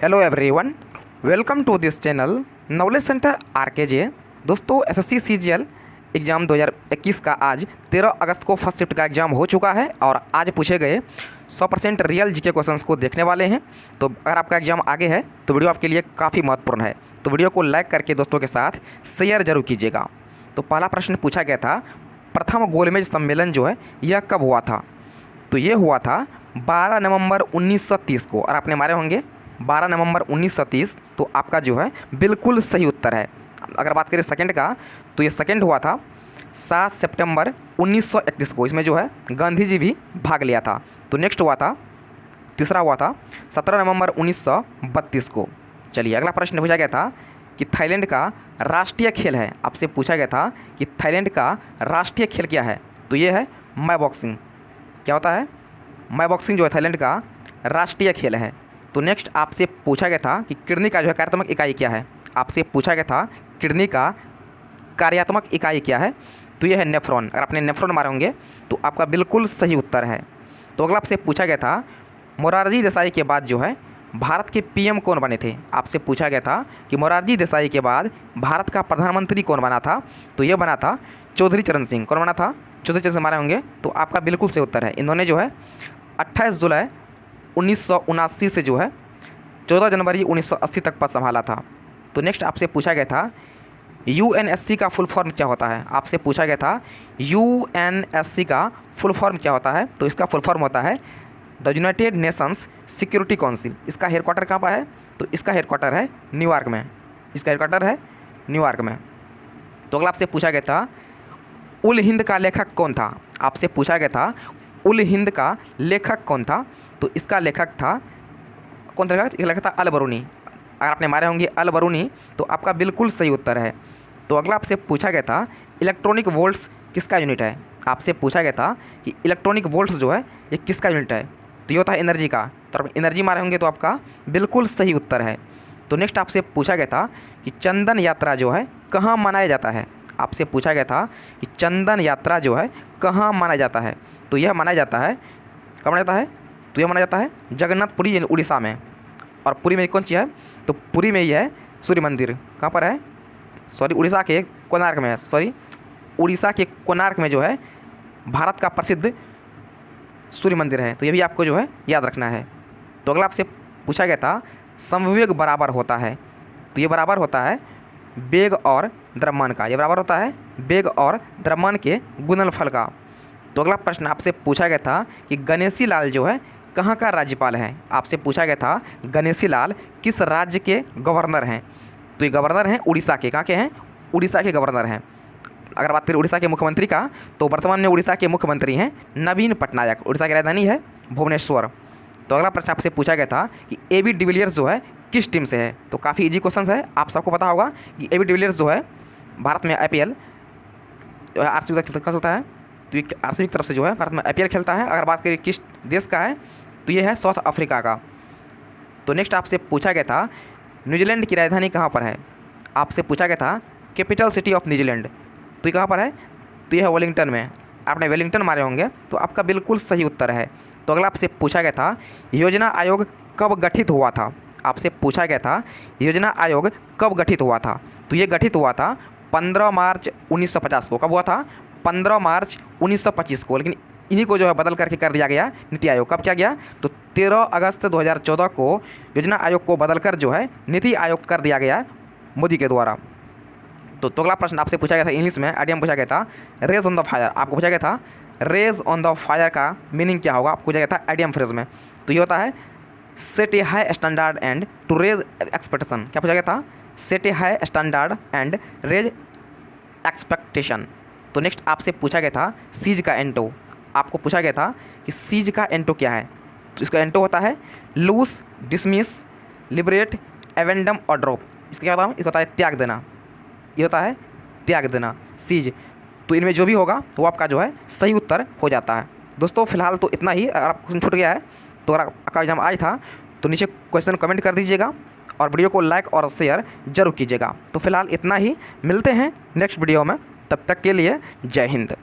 Hello everyone, welcome to this channel knowledge centre RKJ. दोस्तों, SSC CGL exam 2021 का आज 13 अगस्त को फर्स्ट शिफ्ट का एग्ज़ाम हो चुका है और आज पूछे गए 100% रियल जीके क्वेश्चंस को देखने वाले हैं। तो अगर आपका एग्ज़ाम आगे है तो वीडियो आपके लिए काफ़ी महत्वपूर्ण है, तो वीडियो को लाइक करके दोस्तों के साथ शेयर जरूर कीजिएगा। तो पहला प्रश्न पूछा गया था, प्रथम गोलमेज सम्मेलन जो है यह कब हुआ था? तो ये हुआ था 12 नवंबर 1930 को। और आपने मारे होंगे 12 नवंबर 1930, तो आपका जो है बिल्कुल सही उत्तर है। अगर बात करें सेकंड का, तो ये सेकंड हुआ था 7 सितंबर 1931 को। इसमें जो है गांधी जी भी भाग लिया था। तो नेक्स्ट हुआ था, तीसरा हुआ था 17 नवंबर 1932 को। चलिए, अगला प्रश्न पूछा गया था कि थाईलैंड का राष्ट्रीय खेल है। आपसे पूछा गया था कि थाईलैंड का राष्ट्रीय खेल क्या है? तो ये है मै बॉक्सिंग। क्या होता है? मै बॉक्सिंग जो है थाईलैंड का राष्ट्रीय खेल है। तो नेक्स्ट आपसे पूछा गया था कि किडनी का जो है कार्यात्मक इकाई क्या है? आपसे पूछा गया था किडनी का कार्यात्मक इकाई क्या है? तो ये है नेफ्रॉन। अगर आपने नेफ्रॉन मारे होंगे तो आपका बिल्कुल सही उत्तर है। तो अगला आपसे पूछा गया था, मोरारजी देसाई के बाद जो है भारत के पीएम कौन बने थे? आपसे पूछा गया था कि मोरारजी देसाई के बाद भारत का प्रधानमंत्री कौन बना था? तो ये बना था चौधरी चरण सिंह। कौन बना था? चौधरी चरण सिंह मारे होंगे। तो आपका बिल्कुल सही उत्तर है। इन्होंने जो है 28 जुलाई 1979 से जो है 14 जनवरी 1980 तक पद संभाला था। तो नेक्स्ट आपसे पूछा गया था, यूएनएससी का फुल फॉर्म क्या होता है? आपसे पूछा गया था यूएनएससी का फुल फॉर्म क्या होता है? तो इसका फुल फॉर्म होता है the United Nations security council. इसका हेडक्वार्टर कहाँ पर है? तो इसका हेडक्वार्टर है न्यूयॉर्क में। इसका हेडक्वार्टर है न्यूयॉर्क में। तो अगला आपसे पूछा गया था, उल हिंद का लेखक कौन था? आपसे पूछा गया था उल हिंद का लेखक कौन था? तो इसका लेखक था, कौन था लेखक? लेखक था अल बरूनी। अगर आपने मारे होंगे अल बरूनी तो आपका बिल्कुल सही उत्तर है। तो अगला आपसे पूछा गया था, इलेक्ट्रॉनिक वोल्ट्स किसका यूनिट है? आपसे पूछा गया था कि इलेक्ट्रॉनिक वोल्ट्स जो है ये किसका यूनिट है? तो ये होता है एनर्जी का। तो आप एनर्जी मारे होंगे तो आपका बिल्कुल सही उत्तर है। तो नेक्स्ट आपसे पूछा गया था कि चंदन यात्रा जो है कहाँ मनाया जाता है? आपसे पूछा गया था कि चंदन यात्रा जो है कहाँ मनाया जाता है? तो यह मनाया जाता है, कब मनाया जाता है? तो यह मनाया जाता है जगन्नाथपुरी यानी उड़ीसा में। और पुरी में कौन सी है? तो पुरी में ही है सूर्य मंदिर। कहाँ पर है? सॉरी, उड़ीसा के कोणार्क में है। सॉरी, उड़ीसा के कोणार्क में जो है भारत का प्रसिद्ध सूर्य मंदिर है। तो ये भी आपको जो है याद रखना है। तो अगला आपसे पूछा गया था, समवेग बराबर होता है? तो ये बराबर होता है वेग और द्रव्यमान का। ये बराबर होता है वेग और द्रव्यमान के गुणनफल का। तो अगला प्रश्न आपसे पूछा गया था कि गणेशी लाल जो है कहाँ का राज्यपाल है? आपसे पूछा गया था गणेशी लाल किस राज्य के गवर्नर हैं? तो ये गवर्नर हैं उड़ीसा के। कहाँ के हैं? उड़ीसा के गवर्नर हैं। अगर बात करें उड़ीसा के मुख्यमंत्री का, तो वर्तमान में उड़ीसा के मुख्यमंत्री हैं नवीन पटनायक। उड़ीसा की राजधानी है भुवनेश्वर। तो अगला प्रश्न आपसे पूछा गया था कि ए.बी. डिविलियर्स जो है किस टीम से है? तो काफ़ी इजी क्वेश्चन है, आप सबको पता होगा कि ए.बी. डिविलियर्स जो है भारत में IPL आरसीबी का खेलता है। तो ये आरसीबी की तरफ से जो है भारत में IPL खेलता है। अगर बात करें किस देश का है, तो ये है साउथ अफ्रीका का। तो नेक्स्ट आपसे पूछा गया था, न्यूजीलैंड की राजधानी कहाँ पर है? आपसे पूछा गया था कैपिटल सिटी ऑफ न्यूजीलैंड। तो ये कहाँ पर है? तो ये है वेलिंगटन में। आपने वेलिंगटन मारे होंगे तो आपका बिल्कुल सही उत्तर है। तो अगला आपसे पूछा गया था, योजना आयोग कब गठित हुआ था? आपसे पूछा गया था योजना आयोग कब गठित हुआ था? तो ये गठित हुआ था 15 मार्च 1950 को। कब हुआ था? 15 मार्च 1925 को। लेकिन इन्हीं को जो है बदल करके कर दिया गया नीति आयोग। कब किया गया? तो 13 अगस्त 2014 को योजना आयोग को बदलकर जो है नीति आयोग कर दिया गया मोदी के द्वारा। तो अगला प्रश्न आपसे पूछा गया था इंग्लिश में, आइडियम पूछा गया था रेज ऑन द फायर। आपको पूछा गया था रेज ऑन द फायर का मीनिंग क्या होगा? आपको पूछा गया था आइडियम फ्रेज में। तो ये होता है set a high standard and to raise expectation. क्या पूछा गया था? Set a high standard and raise expectation. तो नेक्स्ट आपसे पूछा गया था सीज का एंटो। आपको पूछा गया था कि सीज का एंटो क्या है? तो इसका एंटो होता है लूज, डिसमिस, लिबरेट, एवेंडम और ड्रॉप। इसका क्या होता है? इसका होता है त्याग देना। ये होता है त्याग देना, सीज। तो इनमें जो भी होगा वो आपका जो है सही उत्तर हो जाता है। दोस्तों, फिलहाल तो इतना ही। अगर आपको क्वेश्चन छूट गया है तो अगर आपका एग्जाम आज था तो नीचे क्वेश्चन कमेंट कर दीजिएगा और वीडियो को लाइक और शेयर जरूर कीजिएगा। तो फिलहाल इतना ही, मिलते हैं नेक्स्ट वीडियो में। तब तक के लिए जय हिंद।